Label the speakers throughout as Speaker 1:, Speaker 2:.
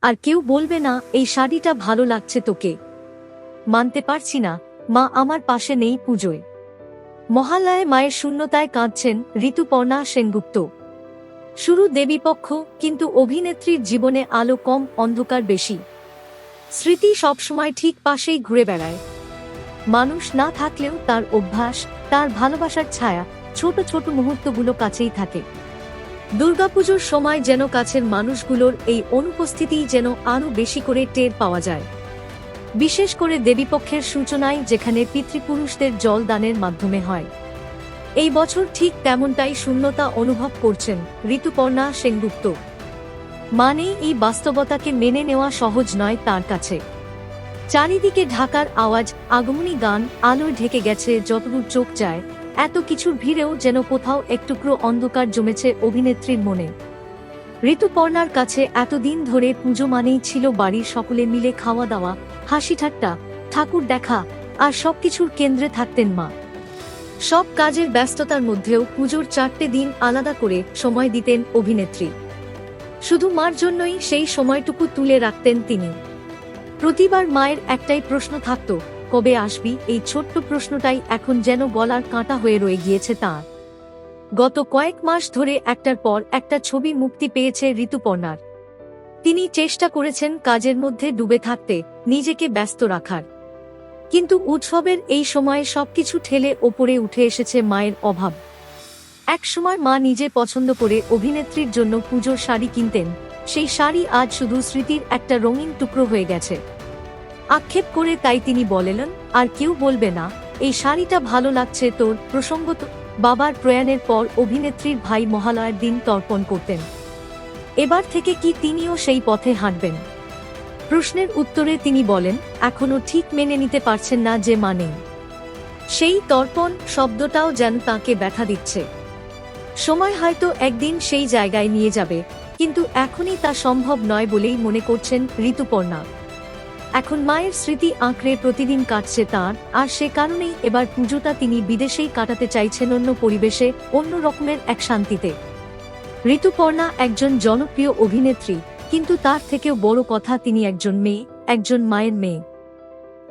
Speaker 1: আর কেউ বলবে না এই শাড়িটা ভালো লাগছে তোকে। মানতে পারছি না, মা আমার পাশে নেই পুজোয়। মহালয়ায় মায়ের শূন্যতায় কাঁদছেন ঋতুপর্ণা সেনগুপ্ত। শুরু দেবীপক্ষ, কিন্তু অভিনেত্রীর জীবনে আলো কম, অন্ধকার বেশি। স্মৃতি সবসময় ঠিক পাশেই ঘুরে বেড়ায়। মানুষ না থাকলেও তার অভ্যাস, তার ভালোবাসার ছায়া, ছোট ছোট মুহূর্তগুলো কাছেই থাকে। দুর্গাপুজোর সময় যেন কাছের মানুষগুলোর এই অনুপস্থিতিই যেন আরও বেশি করে টের পাওয়া যায়। বিশেষ করে দেবীপক্ষের সূচনায়, যেখানে পিতৃপুরুষদের জল দানের মাধ্যমে হয়। এই বছর ঠিক তেমনটাই শূন্যতা অনুভব করছেন ঋতুপর্ণা সেনগুপ্ত। মানে এই বাস্তবতাকে মেনে নেওয়া সহজ নয় তার কাছে। চারিদিকে ঢাকার আওয়াজ, আগমনী গান, আলোয় ঢেকে গেছে যতদূর চোখ যায়। এত কিছুর ভিড়েও যেন কোথাও একটুকরো অন্ধকার জমেছে অভিনেত্রীর মনে। ঋতুপর্ণার কাছে এতদিন ধরে পুজো মানেই ছিল বাড়ির সকলে মিলে খাওয়া দাওয়া, হাসি ঠাট্টা, ঠাকুর দেখা, আর সবকিছুর কেন্দ্রে থাকতেন মা। সব কাজের ব্যস্ততার মধ্যেও পুজোর 4টে দিন আলাদা করে সময় দিতেন অভিনেত্রী। শুধু মার জন্যই সেই সময়টুকু তুলে রাখতেন তিনি। প্রতিবার মায়ের একটাই প্রশ্ন থাকত, কবে আসবি? এই ছোট্ট প্রশ্নটাই এখন যেন গলার কাঁটা হয়ে রয়ে গিয়েছে তাঁর। গত কয়েক মাস ধরে একটার পর একটা ছবি মুক্তি পেয়েছে ঋতুপর্ণার। তিনি চেষ্টা করেছেন কাজের মধ্যে ডুবে থাকতে, নিজেকে ব্যস্ত রাখার। কিন্তু উৎসবের এই সময়ে সবকিছু ঠেলে ওপরে উঠে এসেছে মায়ের অভাব। একসময় মা নিজে পছন্দ করে অভিনেত্রীর জন্য পুজোর শাড়ি কিনতেন, সেই শাড়ি আজ শুধু স্মৃতির একটা রঙিন টুকরো হয়ে গেছে। আক্ষেপ করে তাই তিনি বলেলেন, আর কেউ বলবে না এই শাড়িটা ভালো লাগছে তোর। প্রসঙ্গত, বাবার প্রয়াণের পর অভিনেত্রীর ভাই মহালয়ার দিন তর্পণ করতেন। এবার থেকে কি তিনিও সেই পথে হাঁটবেন? প্রশ্নের উত্তরে তিনি বলেন, এখনো ঠিক মেনে নিতে পারছেন না যে মা নেই। সেই তর্পণ শব্দটাও যেন তাঁকে ব্যথা দিচ্ছে। সময় হয়তো একদিন সেই জায়গায় নিয়ে যাবে, কিন্তু এখনই তা সম্ভব নয় বলেই মনে করছেন ঋতুপর্ণা। এখন মায়ের স্মৃতি আঁকড়ে প্রতিদিন কাটছে তাঁর, আর সে কারণেই এবার পুজোটা তিনি বিদেশেই কাটাতে চাইছেন, অন্য পরিবেশে, অন্য রকমের এক শান্তিতে। ঋতুপর্ণা একজন জনপ্রিয় অভিনেত্রী, কিন্তু তার থেকেও বড় কথা তিনি একজন মেয়ে, একজন মায়ের মেয়ে।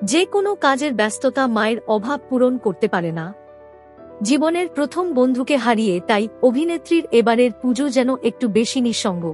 Speaker 1: যে কোনো কাজের ব্যস্ততা মায়ের অভাব পূরণ করতে পারে না। জীবনের প্রথম বন্ধুকে হারিয়ে তাই অভিনেত্রীর এবারের পুজো যেন একটু বেশি নিঃসঙ্গ।